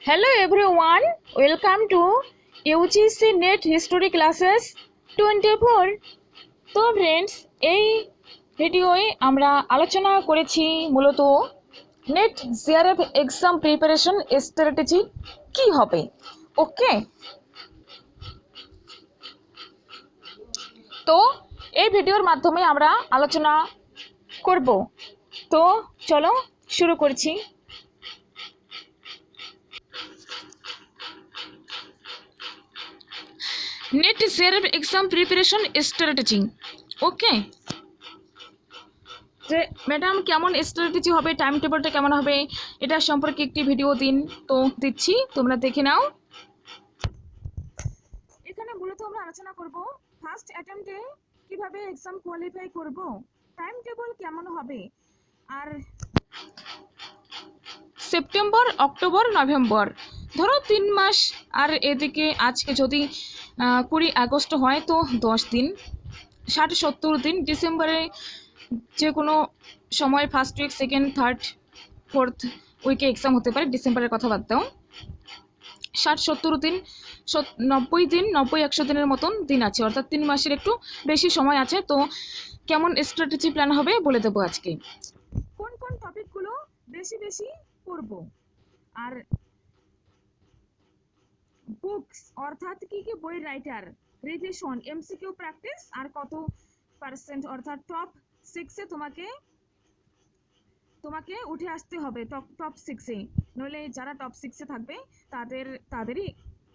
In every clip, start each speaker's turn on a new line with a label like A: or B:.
A: Hello everyone, welcome to UGC-NET History Classes 24. তো friends, এই ভিডিওয়ে আমরা আলোচনা করেছি মূলত net JRF exam preparation strategy কি হবে। ওকে, তো এই ভিডিওর মাধ্যমে আমরা আলোচনা করব। তো চলো শুরু করছি। NET JRF exam preparation strategy. Okay, যে ম্যাডাম কেমন স্ট্র্যাটেজি হবে, টাইম টেবিলটা কেমন হবে, এটা সম্পর্কে একটি ভিডিও দিচ্ছি, তোমরা দেখে নাও। এখানে মূলত আমরা আলোচনা করব ফার্স্ট অ্যাটেম্পটে কিভাবে এক্সাম কোয়ালিফাই করব, টাইম টেবিল কেমন হবে, আর সেপ্টেম্বর, অক্টোবর, নভেম্বর, ধরো 3 মাস, আর এদিকে আজকে যদি 20 আগস্ট হয় তো 10 দিন, 60-70 দিন। ডিসেম্বরে যে কোনো সময় first week, second, third, fourth উইকে এক্সাম হতে পারে, ডিসেম্বরের কথা বাদ দাও। 60-70 দিন, 90 দিন, 90-100 দিনের মতন দিন আছে, অর্থাৎ 3 মাসের একটু বেশি সময় আছে। তো কেমন স্ট্র্যাটেজি প্ল্যান হবে বলে দেবো আজকে। কোন কোন টপিকগুলো বেশি বেশি পড়ব, আর বুকস অর্থাৎ কি কি বই রাইটার, রিভিশন, এমসিকিউ প্র্যাকটিস, আর কত পার্সেন্ট অর্থাৎ টপ 6-এ তোমাকে উঠে আসতে হবে, টপ 6-এ, নইলে যারা টপ 6-এ থাকবে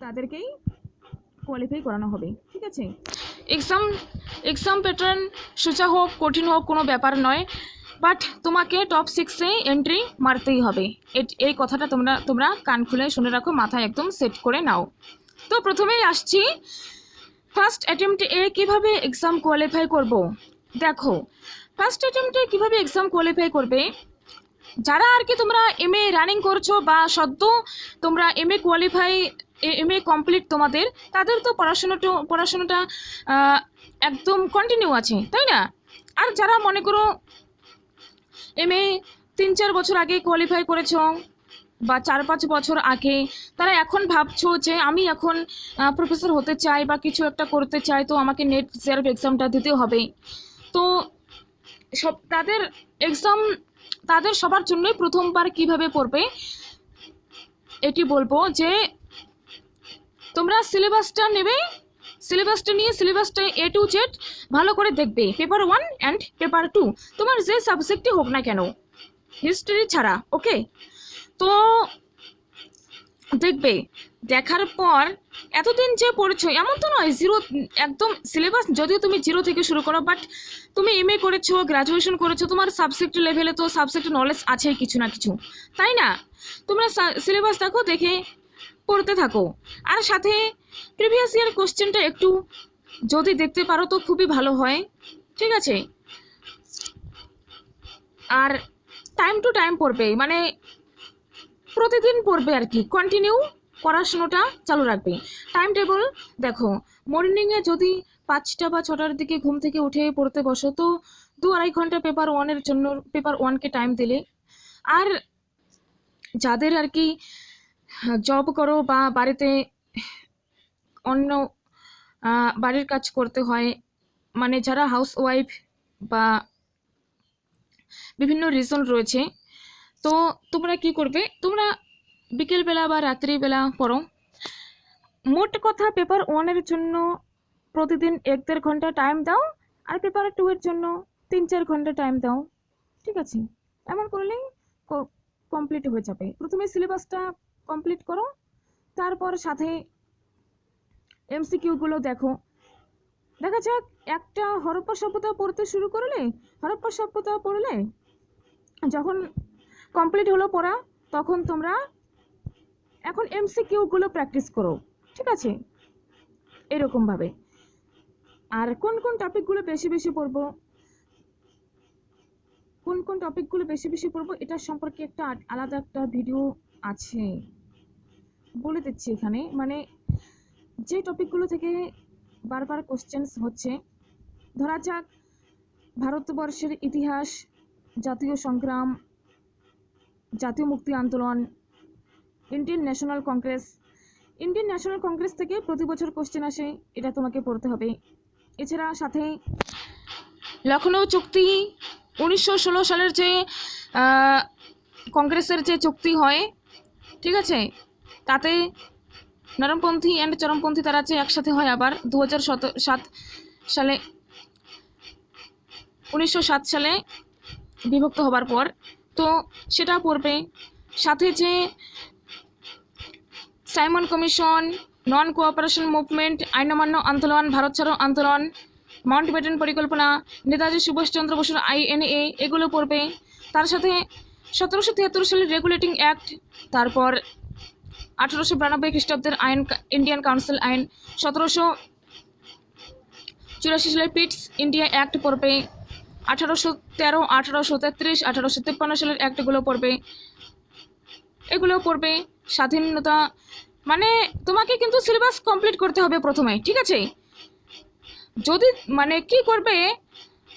A: তাদেরকেই কোয়ালিফাই করানো হবে। ঠিক আছে, এক্সাম প্যাটার্ন সোজা হোক কঠিন হোক কোনো ব্যাপার নয়, বাট তোমাকে টপ 6-এ এন্ট্রি মারতেই হবে। এই কথাটা তোমরা কান খুলে শুনে রাখো, মাথায় একদম সেট করে নাও। তো প্রথমেই আসছি ফার্স্ট অ্যাটেম্পটে কীভাবে এক্সাম কোয়ালিফাই করব। দেখো, ফার্স্ট অ্যাটেম্পটে কীভাবে এক্সাম কোয়ালিফাই করবে, যারা আর কি তোমরা এমএ রানিং করছো বা সদ্য তোমরা এমএ কমপ্লিট তোমাদের, তাদের তো পড়াশোনাটা একদম কন্টিনিউ আছে, তাই না? আর যারা মনে করো এমএ 3-4 বছর আগে কোয়ালিফাই করেছো বা 4-5 বছর আগে, তারা এখন ভাবছো যে আমি এখন প্রফেসর হতে চাই বা কিছু একটা করতে চাই, তো আমাকে নেট জিআরএফ এক্সামটা দিতে হবে। তো তাদের সবার জন্যই প্রথমবার কিভাবে পড়বে এটি বলবো, যে তোমরা সিলেবাসটা নিয়ে সিলেবাসটা A to Z ভালো করে দেখবে, পেপার 1 অ্যান্ড পেপার 2, তোমার যে সাবজেক্টই হোক না কেন, হিস্ট্রি ছাড়া। ওকে, তো দেখবে, দেখার পর এতদিন যে পড়েছো এমন তো নয় একদম সিলেবাস যদিও তুমি 0 থেকে শুরু করো, বাট তুমি এমএ করেছো, গ্রাজুয়েশন করেছো, তোমার সাবজেক্ট লেভেলে তো সাবজেক্ট নলেজ আছেই কিছু না কিছু, তাই না? তোমরা সিলেবাস দেখো, দেখে পড়তে থাকো, আর সাথে প্রিভিয়াস ইয়ার কোশ্চেনটা একটু যদি দেখতে পারো তো খুবই ভালো হয়। ঠিক আছে, আর টাইম টু টাইম পড়বে, মানে প্রতিদিন পড়বে আর কি, কন্টিনিউ পড়াশোনাটা চালু রাখবে। টাইম টেবিল দেখো, মর্নিংয়ে যদি 5টা বা 6টার দিকে ঘুম থেকে উঠে পড়তে বসো তো 2-2.5 ঘন্টা পেপার 1-এর জন্য, পেপার 1-কে টাইম দিলে। আর যাদের আর কি জব করো বা বাড়িতে অন্য বাড়ির কাজ করতে হয়, মানে যারা হাউস ওয়াইফ বা বিভিন্ন রিজন রয়েছে, তো তোমরা কি করবে, তোমরা বিকেলবেলা বা রাত্রিবেলা পড়ো। মোট কথা পেপার 1-এর জন্য প্রতিদিন 1-1.5 ঘন্টা টাইম দাও, আর পেপার 2-এর জন্য 3-4 ঘন্টা টাইম দাও। ঠিক আছে, এমন করলেই কমপ্লিট হয়ে যাবে। প্রথমে সিলেবাসটা কমপ্লিট করো, তারপর সাথে এমসিকিউগুলো দেখো। দেখা যাক, একটা হরপ্পা সভ্যতা পড়তে শুরু করলে, হরপ্পা সভ্যতা পড়লে যখন কমপ্লিট হলো পড়া, তখন তোমরা এখন এমসিকিউগুলো প্র্যাকটিস করো। ঠিক আছে, এরকমভাবে। আর কোন কোন টপিকগুলো বেশি বেশি পড়বো, এটা সম্পর্কে একটা আলাদা একটা ভিডিও আছে, বলে দিচ্ছি এখানে। মানে যে টপিকগুলো থেকে বারবার কোশ্চেন্স হচ্ছে, ধরা যাক ভারতবর্ষের ইতিহাস, জাতীয় সংগ্রাম, জাতীয় মুক্তি আন্দোলন, Indian national Congress, Indian national Congress থেকে প্রতি বছর কোশ্চেন আসে, এটা তোমাকে পড়তে হবে। এছাড়া সাথে লখনৌ চুক্তি 1916 সালের যে কংগ্রেসের যে চুক্তি হয়, ঠিক আছে, তাতে নরমপন্থী অ্যান্ড চরমপন্থী তারা যে একসাথে হয় আবার 2007 সালে 1907 সালে বিভক্ত হবার পর, তো সেটা পড়বে। সাথে যে Simon commission, non cooperation movement, আইন অমান্য আন্দোলন, ভারত ছাড়ো আন্দোলন, মাউন্টব্যাটেন পরিকল্পনা, নেতাজি সুভাষচন্দ্র বসুর INA, এগুলো পড়বে। তার সাথে 1773 সালের রেগুলেটিং অ্যাক্ট, তারপর 1892 খ্রিস্টাব্দের আইন, ইন্ডিয়ান কাউন্সিল আইন, 1784 সালের পিটস ইন্ডিয়া অ্যাক্ট পড়বে, 1813, 1833, 1853 সালের অ্যাক্টগুলো পড়বে, এগুলো পড়বে। স্বাধীনতা, মানে তোমাকে কিন্তু সিলেবাস কমপ্লিট করতে হবে প্রথমে, ঠিক আছে। যদি মানে কি করবে,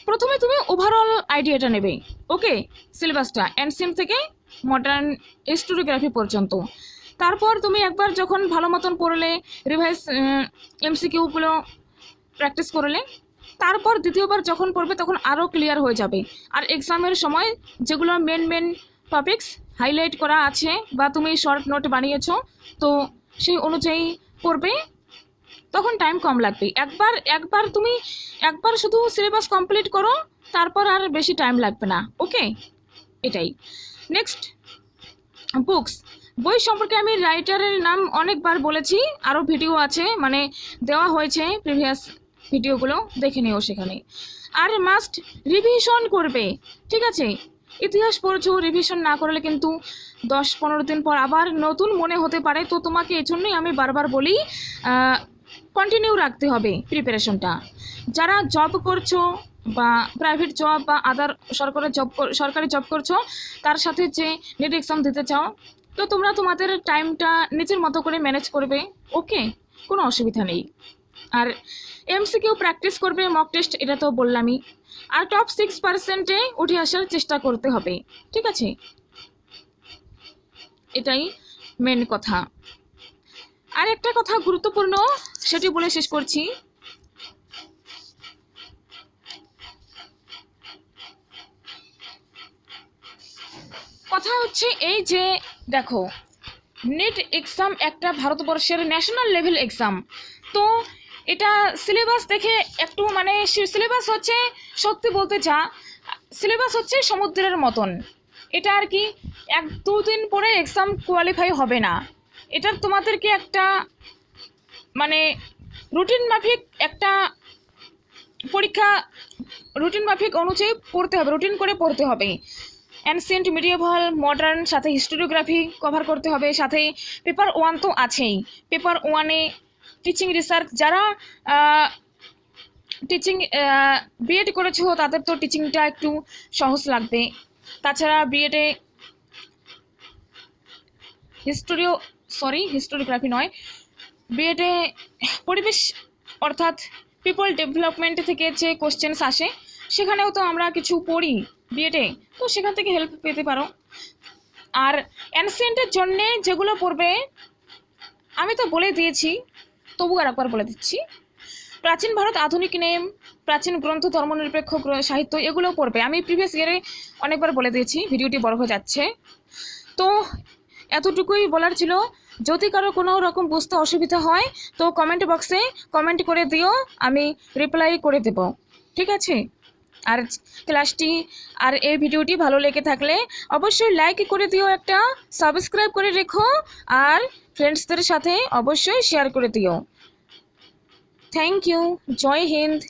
A: প্রথমে তুমি ওভারঅল আইডিয়াটা নেবে, ওকে, সিলেবাসটা এনসিএম থেকে মডার্ন হিস্টোরিওগ্রাফি পর্যন্ত। তারপর তুমি একবার যখন ভালো মতন পড়লে, রিভাইজ MCQগুলো প্র্যাকটিস করলে, তারপর দ্বিতীয়বার যখন পড়বে তখন আরও ক্লিয়ার হয়ে যাবে। আর এক্সামের সময় যেগুলো মেন টপিকস হাইলাইট করা আছে বা তুমি শর্ট নোট বানিয়েছো, তো সেই অনুযায়ী পড়বে, তখন টাইম কম লাগবে। একবার তুমি একবার শুধু সিলেবাস কমপ্লিট করো, তারপর আর বেশি টাইম লাগবে না, ওকে, এটাই। নেক্সট, বুকস, বই সম্পর্কে আমি রাইটারের নাম অনেকবার বলেছি, আরও ভিডিও আছে, মানে দেওয়া হয়েছে প্রিভিয়াস ভিডিওগুলো, দেখে নিও সেখানে। আর মাস্ট রিভিশন করবে, ঠিক আছে। ইতিহাস পড়ছো, রিভিশন না করলে কিন্তু 10-15 দিন পর আবার নতুন মনে হতে পারে, তো তোমাকে এই জন্যই আমি বারবার বলি কন্টিনিউ রাখতে হবে প্রিপারেশনটা। যারা জব করছো বা প্রাইভেট জব বা আদার সরকারি জব করছো, তার সাথে যে নেট এক্সাম দিতে চাও, তো তোমরা তোমাদের টাইমটা নিজের মতো করে ম্যানেজ করবে, ওকে, কোনো অসুবিধা নেই। আর MCQ প্র্যাকটিস করবে, মক টেস্ট এটা তো বললামই। আর টপ 6%-এ উঠে আসার চেষ্টা করতে হবে, ঠিক আছে, এটাই মেন কথা। আর একটা কথা গুরুত্বপূর্ণ, সেটি বলে শেষ করছি। কথা হচ্ছে এই যে দেখো, নেট এক্সাম একটা ভারতবর্ষের ন্যাশনাল লেভেল এক্সাম, তো এটা সিলেবাস দেখে একটু মানে সিলেবাস হচ্ছে, সত্যি বলতে যা সিলেবাস হচ্ছে সমুদ্রের মতন, এটা আর কি 1-2 দিন পরে এক্সাম কোয়ালিফাই হবে না। এটা তোমাদেরকে একটা মানে রুটিন মাফিক একটা পরীক্ষা, রুটিন মাফিক অনুযায়ী পড়তে হবে, রুটিন করে পড়তে হবে। অ্যানসিয়েন্ট, মিডিয়েভাল, মডার্ন, সাথে হিস্টোরিওগ্রাফি কভার করতে হবে, সাথে পেপার 1 তো আছেই। পেপার 1-এ টিচিং রিসার্চ, যারা টিচিং বিএড করেছো তাদের তো টিচিংটা একটু সহজ লাগবে। তাছাড়া বিএডে হিস্টোরিওগ্রাফি নয়, বিএডে পরিবেশ অর্থাৎ পিপল ডেভেলপমেন্ট থেকে যে কোশ্চেন্স আসে, সেখানেও তো আমরা কিছু পড়ি বিএডে, তো সেখান থেকে হেল্প পেতে পারো। আর অ্যানসিয়েন্টের জন্যে যেগুলো পড়বে আমি তো বলে দিয়েছি, তবু আর একবার বলে দিচ্ছি। প্রাচীন ভারত, আধুনিক নেম, প্রাচীন গ্রন্থ, ধর্মনিরপেক্ষ সাহিত্য, এগুলো পড়বে। আমি প্রিভিয়াস ইয়ারে অনেকবার বলে দিয়েছি, ভিডিওটি বড় হয়ে যাচ্ছে, তো এতটুকুই বলার ছিল। যদি কারো কোনো রকম বুঝতে অসুবিধা হয় তো কমেন্ট বক্সে কমেন্ট করে দিও, আমি রিপ্লাই করে দেব, ঠিক আছে। আর ক্লাসটি আর এই ভিডিওটি ভালো লেগে থাকলে অবশ্যই লাইক করে দিও, একটা সাবস্ক্রাইব করে রেখো, আর ফ্রেন্ডসদের সাথে অবশ্যই শেয়ার করে দিও। Thank you, Jai Hind.